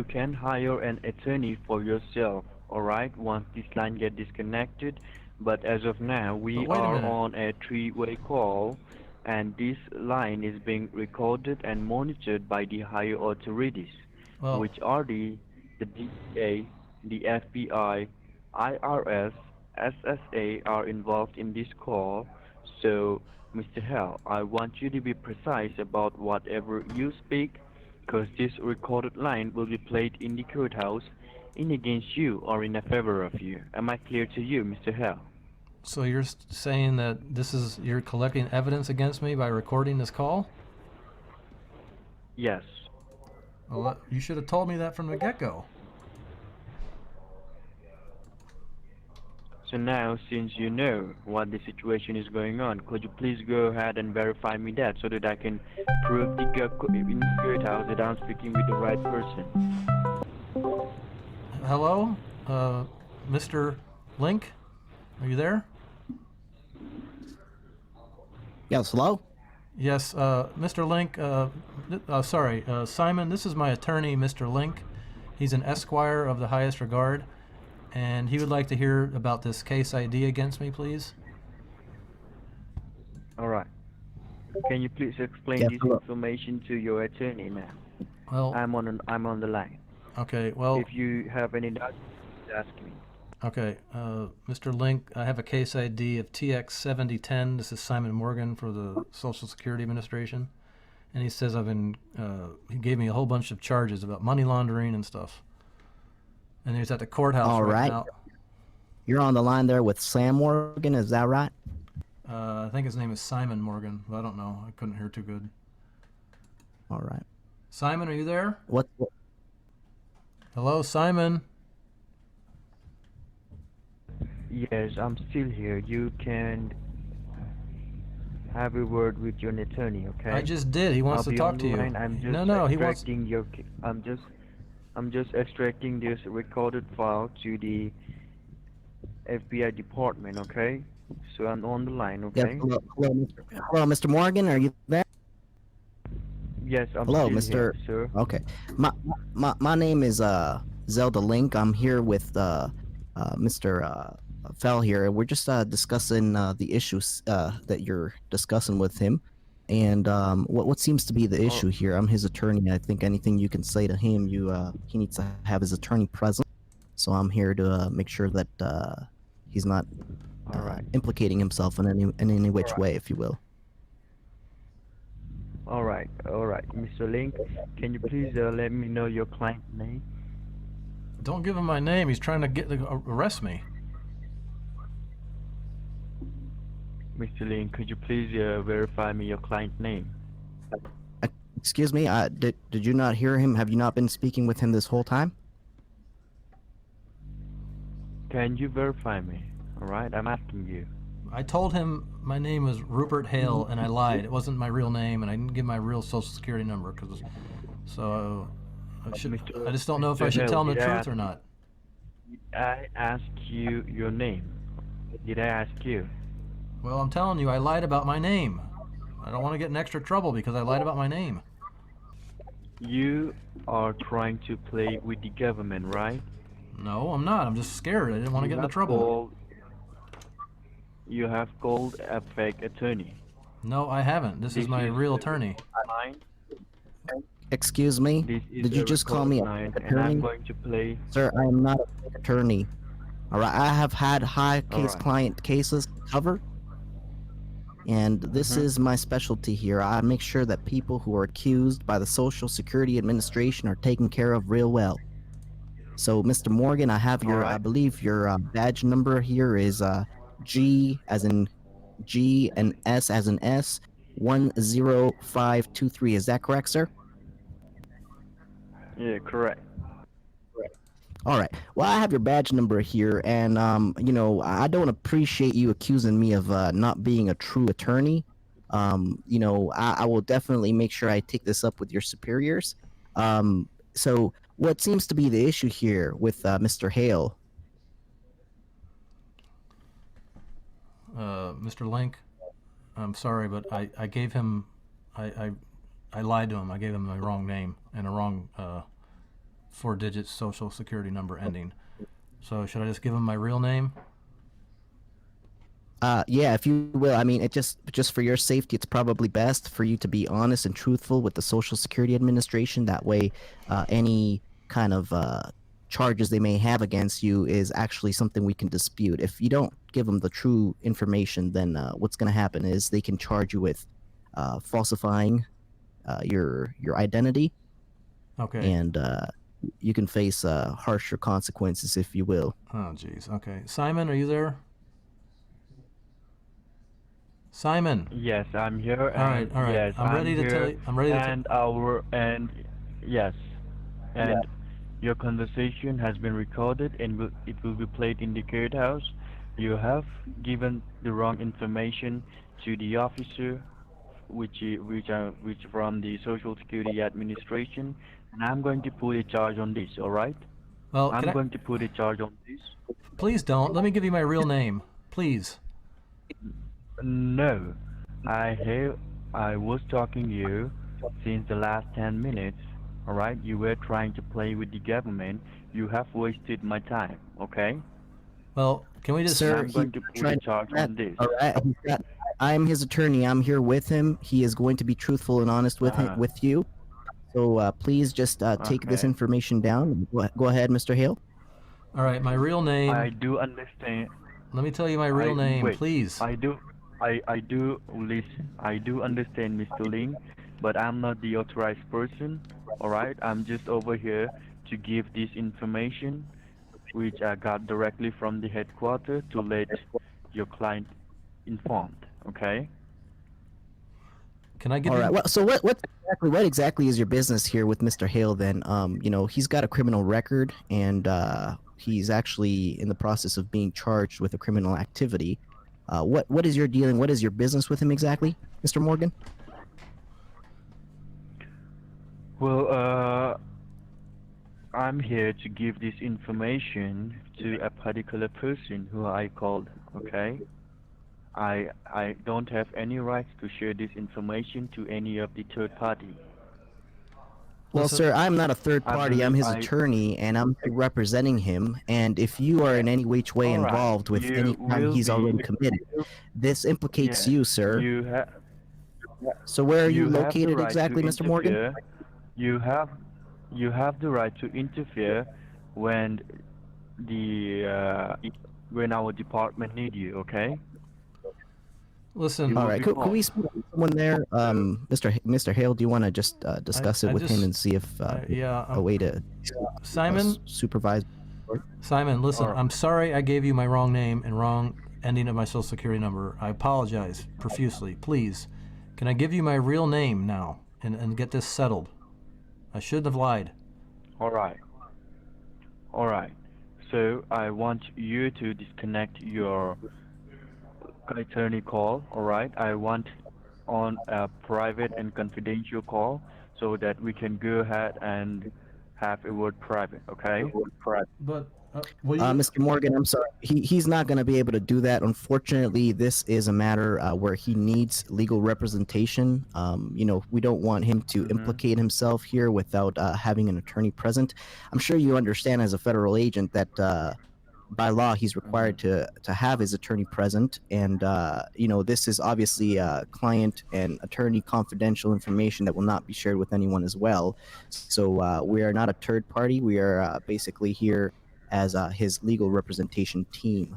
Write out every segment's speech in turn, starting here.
you can hire an attorney for yourself, alright, once this line get disconnected. But as of now, But we wait a are minute. on a three-way call, and this line is being recorded and monitored by the higher authorities, Well, which are the DEA, the FBI, IRS, SSA are involved in this call. So, Mr. Hell, I want you to be precise about whatever you speak, because this recorded line will be played in the courthouse in against you or in a favor of you. Am I clear to you, Mr. Hell? so you're saying that you're collecting evidence against me by recording this call? Yes. Well, you should have told me that from the get-go. So now, since you know what the situation is going on, could you please go ahead and verify me that so that I can prove in the courthouse that I'm speaking with the right person? Hello? Mr. Link? Are you there? Yes, hello? Yes, Mr. Link, sorry, Simon, this is my attorney, Mr. Link. He's an esquire of the highest regard, and he would like to hear about this case ID against me, please. Alright. Can you please explain Yes, this hello. information to your attorney now? Well, I'm on the line. okay, well, If you have any doubts, ask me. okay, Mr. Link, I have a case ID of TX7010. This is Simon Morgan for the Social Security Administration. And he says he gave me a whole bunch of charges about money laundering and stuff. And he's at the courthouse All right right. now. You're on the line there with Sam Morgan, is that right? I think his name is Simon Morgan, but I don't know. I couldn't hear too good. All right. Simon, are you there? What? Hello, Simon. Yes, I'm still here. You can have a word with your attorney, okay? I just did. He wants I'll to be talk on to the you. line. I'm just No, he wants. extracting your. I'm just extracting this recorded file to the FBI department, okay? So I'm on the line, Yes, okay? hello, Mr. Morgan, are you there? Yes, I'm Hello, still Mr. here, sir. Okay. My name is Zelda Link. I'm here with Mr. Fell here. We're just discussing the issues that you're discussing with him. And what seems to be the issue here? I'm his attorney. I think anything you can say to him, he needs to have his attorney present. So I'm here to make sure that he's not All right. implicating himself in any which way, if you will. All right. Mr. Link, can you please let me know your client name? Don't give him my name. He's trying to arrest me. Mr. Link, could you please verify me your client name? Excuse me, did you not hear him? Have you not been speaking with him this whole time? Can you verify me? All right, I'm asking you. I told him my name was Rupert Hale, and I lied. It wasn't my real name, and I didn't give my real social security number. I just don't know if I should tell him the truth or not. Did I ask you your name? Did I ask you? Well, I'm telling you, I lied about my name. I don't want to get in extra trouble because I lied about my name. You are trying to play with the government, right? No, I'm not. I'm just scared. I didn't want to get into trouble. You have called a fake attorney. No, I haven't. This is my real attorney. Excuse me? Did you just call me a fake attorney? And I'm going to play. Sir, I am not a fake attorney. Alright, I have had high client cases covered. And this is my specialty here. I make sure that people who are accused by the Social Security Administration are taken care of real well. So, Mr. Morgan, I have your, I believe your badge number here is G as in G and S as in S, 10523. Is that correct, sir? Yeah, correct. All right. Well, I have your badge number here, and you know, I don't appreciate you accusing me of not being a true attorney. You know, I will definitely make sure I take this up with your superiors. So, what seems to be the issue here with Mr. Hale? Mr. Link, I'm sorry, but I gave him, I lied to him. I gave him the wrong name and a wrong 4-digit social security number ending. So should I just give him my real name? Yeah, if you will. I mean, it just for your safety, it's probably best for you to be honest and truthful with the Social Security Administration. That way, any kind of charges they may have against you is actually something we can dispute. If you don't give them the true information, then what's going to happen is they can charge you with falsifying your identity, Okay. and you can face harsher consequences, if you will. Oh, geez. Okay. Simon, are you there? Simon. Yes, I'm here, All right. and All right. yes, I'm I'm ready to tell here, you. I'm ready to. and yes, and your conversation has been recorded and it will be played in the courthouse. You have given the wrong information to the officer, which from the Social Security Administration, and I'm going to put a charge on this. All right? Well, I'm going to put a charge on this. please don't. Let me give you my real name, please. No, I was talking to you since the last 10 minutes. All right? You were trying to play with the government. You have wasted my time. Okay? Well, can we just? Sir, I'm going to put a charge on this. All right. I'm his attorney. I'm here with him. He is going to be truthful and honest with you. So please just take this Okay. information down. Go ahead, Mr. Hale. All right, my real name. I do understand. Let me tell you my real name, Wait, please. I do listen. I do understand, Mr. Ling, but I'm not the authorized person. All right, I'm just over here to give this information, which I got directly from the headquarters to let your client informed. Okay. Can I give All you? right. Well, so what exactly is your business here with Mr. Hale then? He's got a criminal record, and he's actually in the process of being charged with a criminal activity. What is your dealing? What is your business with him exactly, Mr. Morgan? Well, I'm here to give this information to a particular person who I called. Okay. I don't have any rights to share this information to any of the third party. Well, Listen, sir, I'm not a third I party. I'm believe his I. attorney, and I'm representing him. And if you are in any which way All right. involved with any You crime will he's already be. committed, this implicates Yeah. you, sir. You have. So where are you You have the located right to exactly, Mr. Morgan? interfere. You have. You have the right to interfere when when our department need you. Okay. listen. You All will right. be Could we called. speak to someone there? Mr. Hale, do you want to just discuss it with him just- and see if Yeah. a way to Simon. supervise? Simon, listen. Alright. I'm sorry I gave you my wrong name and wrong ending of my social security number. I apologize profusely. Please, can I give you my real name now and get this settled? I shouldn't have lied. All right. All right. So I want you to disconnect your attorney call. All right. I want on a private and confidential call so that we can go ahead and have a word private. Okay. But will you? Mr. Morgan, I'm sorry. He's not going to be able to do that. Unfortunately, this is a matter where he needs legal representation. We don't want him to implicate himself here without having an attorney present. I'm sure you understand as a federal agent that by law he's required to have his attorney present, and this is obviously client and attorney confidential information that will not be shared with anyone as well. So we are not a third party. We are basically here as his legal representation team.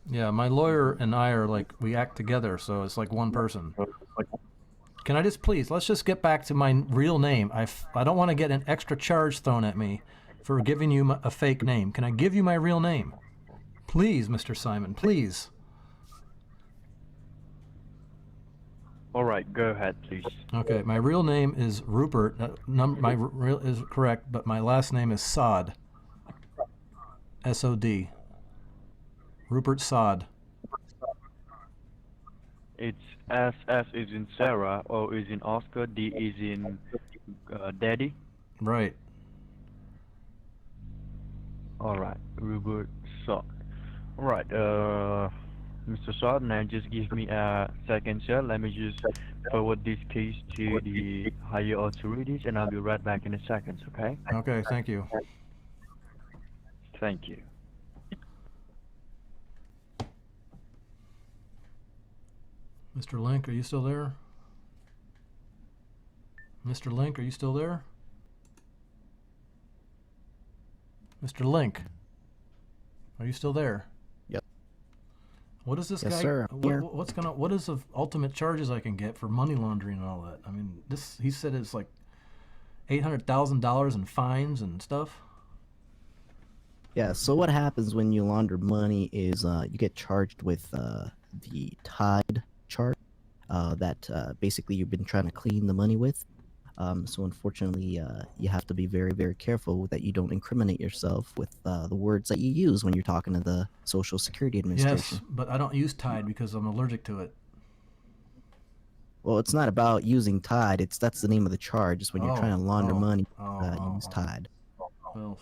Yeah, my lawyer and I are like, we act together, so it's like one person. Can I just please, let's just get back to my real name. I don't want to get an extra charge thrown at me for giving you a fake name. Can I give you my real name? Please, Mr. Simon, please. All right. Go ahead, please. Okay, my real name is Rupert. My real is correct, but my last name is Sod. S-O-D. Rupert Sod. It's S is in Sarah, O is in Oscar, D is in Daddy. Right. All right. Robert Sock. All right. Mr. Sod, now just give me a second, sir. Let me just forward this case to the higher authorities, and I'll be right back in a second, okay? Okay, thank you. Thank you. Mr. Link, are you still there? Mr. Link, are you still there? Mr. Link, are you still there? Yep. What is this Yes, guy? sir. I'm here. What is the ultimate charges I can get for money laundering and all that? I mean, he said it's like $800,000 in fines and stuff. Yeah, so what happens when you launder money is you get charged with the Tide charge that basically you've been trying to clean the money with. So unfortunately, you have to be very, very careful that you don't incriminate yourself with the words that you use when you're talking to the Social Security Administration. Yes, but I don't use Tide because I'm allergic to it. Well, it's not about using Tide. That's the name of the charge. It's when you're trying to launder money, use Tide. Well,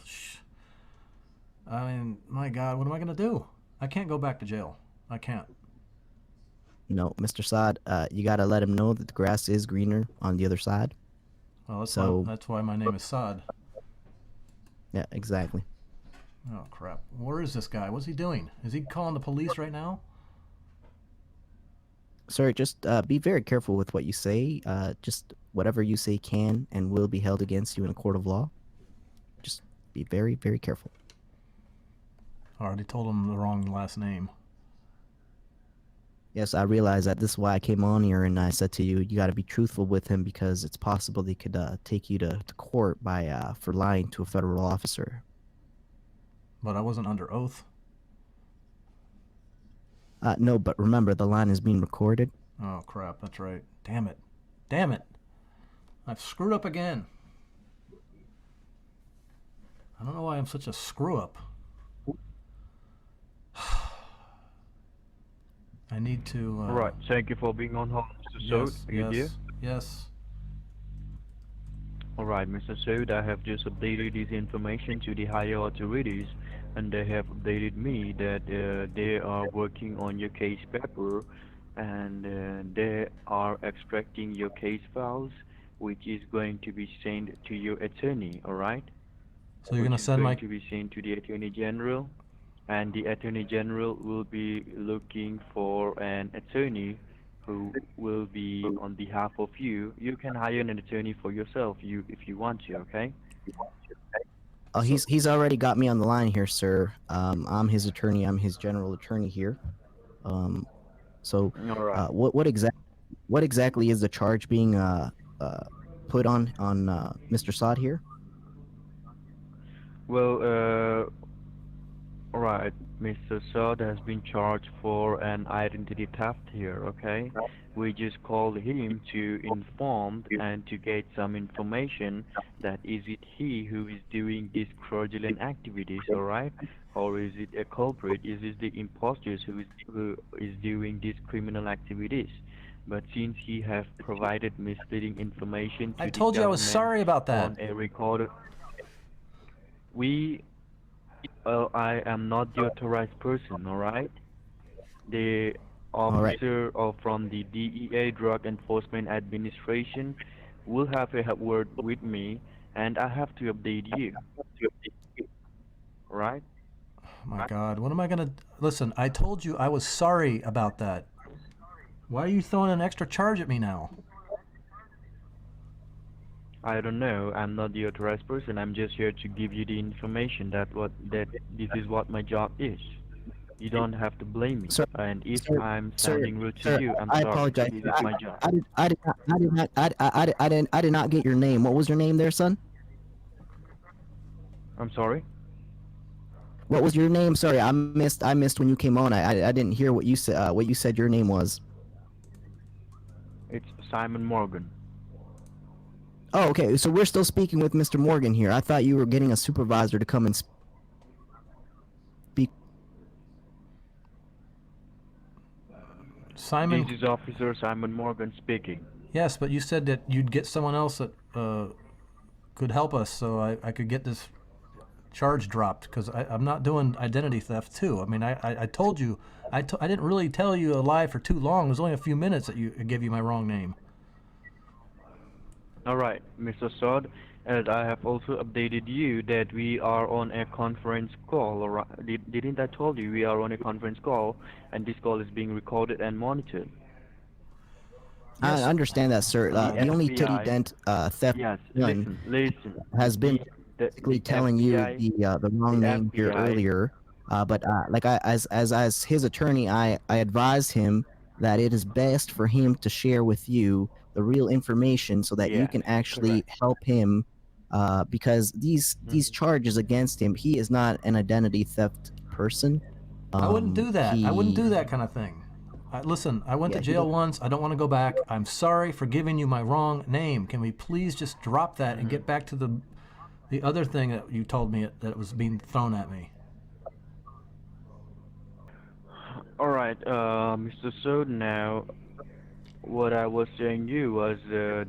I mean, my God, what am I going to do? I can't go back to jail. I can't. No, Mr. Sod, you got to let him know that the grass is greener on the other side. Well, So- that's why my name is Sod. Yeah, exactly. Oh, crap. Where is this guy? What's he doing? Is he calling the police right now? Sir, just be very careful with what you say. Just whatever you say can and will be held against you in a court of law. Just be very, very careful. I already told him the wrong last name. Yes, I realize that. This is why I came on here and I said to you, you got to be truthful with him because it's possible they could take you to court by for lying to a federal officer. But I wasn't under oath. No, but remember, the line is being recorded. Oh, crap. That's right. Damn it. Damn it. I've screwed up again. I don't know why I'm such a screw-up. I need to... All right. Thank you for being on hold, Mr. Sod. Are you there? Yes. All right, Mr. Sod, I have just updated this information to the higher authorities, and they have updated me that they are working on your case paper, and they are extracting your case files, which is going to be sent to your attorney. All right? So you're going to send my... to be sent to the Attorney General, and the Attorney General will be looking for an attorney who will be on behalf of you. You can hire an attorney for yourself, if you want to, okay? Oh, he's already got me on the line here, sir. I'm his attorney. I'm his general attorney here. So, All right. what exactly is the charge being put on Mr. Sod here? Well, all right, Mr. Sod has been charged for an identity theft here, okay? We just called him to inform and to get some information that is it he who is doing these fraudulent activities, all right? Or is it a culprit? Is it the imposters who is doing these criminal activities? But since he have provided misleading information to I the told you I was government sorry about that. on a recorded, I am not the authorized person, all right? The officer from the DEA, Drug Enforcement Administration, will have a word with me, and I have to update you. All right? Oh, my God. What am I going to... Listen, I told you I was sorry about that. Why are you throwing an extra charge at me now? I don't know. I'm not the authorized person. I'm just here to give you the information that this is what my job is. You don't have to blame me. Sir, And if sir, I'm sir, sounding rude to sir, you, I'm I sorry. apologize. This is my job. I did not get your name. What was your name there, son? I'm sorry? What was your name? Sorry, I missed when you came on. I didn't hear what you said. What you said your name was. It's Simon Morgan. Oh, okay. So we're still speaking with Mr. Morgan here. I thought you were getting a supervisor to come and speak. Simon... This is Officer Simon Morgan speaking. Yes, but you said that you'd get someone else that could help us so I could get this charge dropped because I'm not doing identity theft too. I mean, I told you, I didn't really tell you a lie for too long. It was only a few minutes that I gave you my wrong name. All right, Mr. Sod, and I have also updated you that we are on a conference call. All right? Didn't I told you we are on a conference call, and this call is being recorded and monitored? I Yes. understand that, sir. The The only Titty FBI. Dent theft Yes, done listen. has been The basically telling you the wrong the name here FBI. earlier. But like as his attorney, I advised him that it is best for him to share with you the real information so that you Yes, can actually correct. help him. Because these charges against him, he is not an identity theft person. I wouldn't do that. I wouldn't He do that kind of thing. Listen, I went yeah to he jail once. I don't want to go back. I'm sorry for giving you my wrong name. Can we please just drop that and get back to the other thing that you told me that was being thrown at me? All right, Mr. Sod. Now, what I was saying you was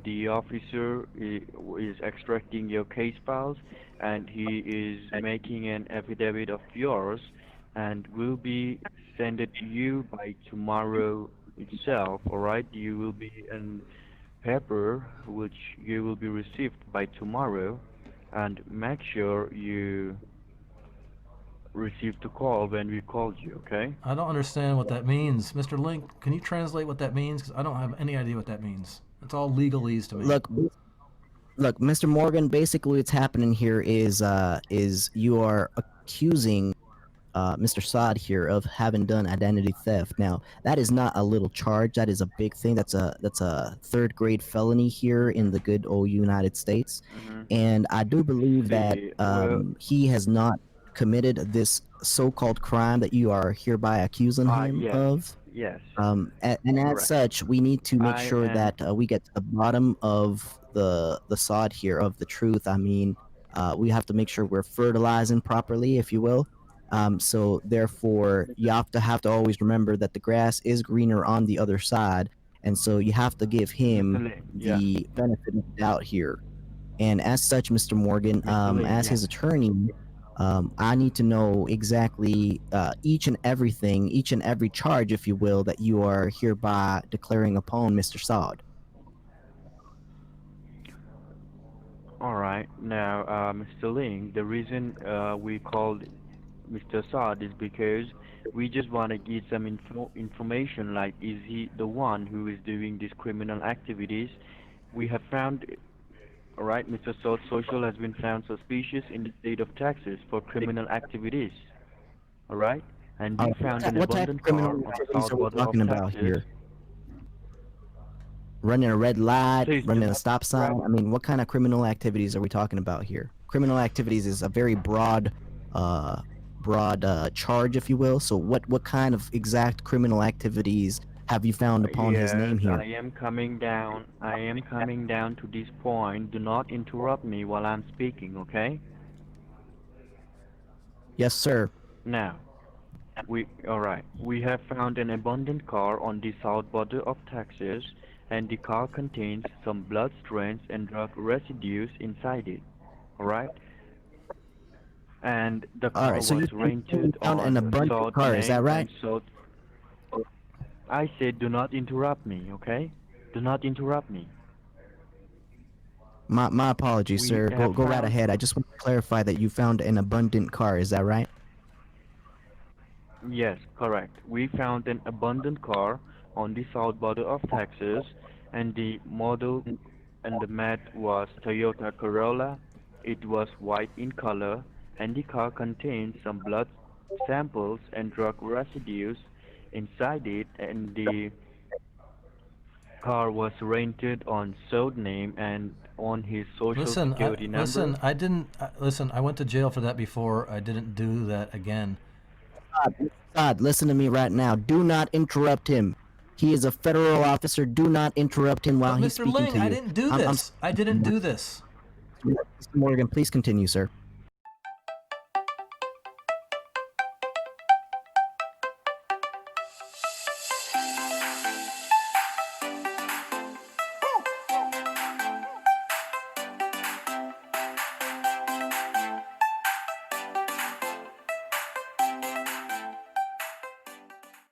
the officer is extracting your case files, and he is making an affidavit of yours, and will be sent it to you by tomorrow itself. All right, you will be in paper which you will be received by tomorrow, and make sure you receive the call when we called you. Okay? I don't understand what that means. Mr. Link, can you translate what that means? Because I don't have any idea what that means. It's all legalese to me. look, Mr. Morgan. Basically, what's happening here is you are accusing Mr. Sod here of having done identity theft. Now, that is not a little charge. That is a big thing. That's a third-grade felony here in the good old United States. Mm-hmm. And I do believe that See, well, he has not committed this so-called crime that you are hereby accusing him yes, of. yes, And as correct. such, we need to make I sure am. that we get to the bottom of the sod here, of the truth. I mean, we have to make sure we're fertilizing properly, if you will. So therefore, you have to always remember that the grass is greener on the other side, and so you have to give him Mr. Lin, yeah. the benefit of the doubt here. And as such, Mr. Morgan, Mr. Lin, as yeah. his attorney, I need to know exactly each and every charge, if you will, that you are hereby declaring upon Mr. Sod. All right. Now, Mr. Ling, the reason we called Mr. Sod is because we just want to get some information, like, is he the one who is doing these criminal activities? We have found, all right, Mr. Sod's social has been found suspicious in the state of Texas for criminal activities. All right? And we found an What type of abandoned car criminal on the activities south are we border of talking about Texas. here? Running a red light, Please do running a not stop sign. interrupt. I mean, what kind of criminal activities are we talking about here? Criminal activities is a very broad charge, if you will. So what kind of exact criminal activities have you found upon his name Yes, here? I am coming down. I am coming down to this point. Do not interrupt me while I'm speaking, okay? Yes, sir. Now, all right. We have found an abandoned car on the south border of Texas, and the car contains some blood stains and drug residues inside it. All right? And the All car right. So was you rented found an on abandoned Sod car, is that name right? and Sod. I said, do not interrupt me, okay? Do not interrupt me. My apologies, We sir. have Go right found. ahead. I just want to clarify that you found an abundant car. Is that right? Yes, correct. We found an abandoned car on the south border of Texas, and the model and the make was Toyota Corolla. It was white in color, and the car contained some blood samples and drug residues inside it, and the car was rented on Sod name and on his social Listen, security number. listen. I didn't listen. I went to jail for that before. I didn't do that again. God, listen to me right now. Do not interrupt him. He is a federal officer. Do not interrupt him while But he's Mr. speaking Ling, to you. I didn't do this. I didn't do this. Mr. Morgan, please continue, sir.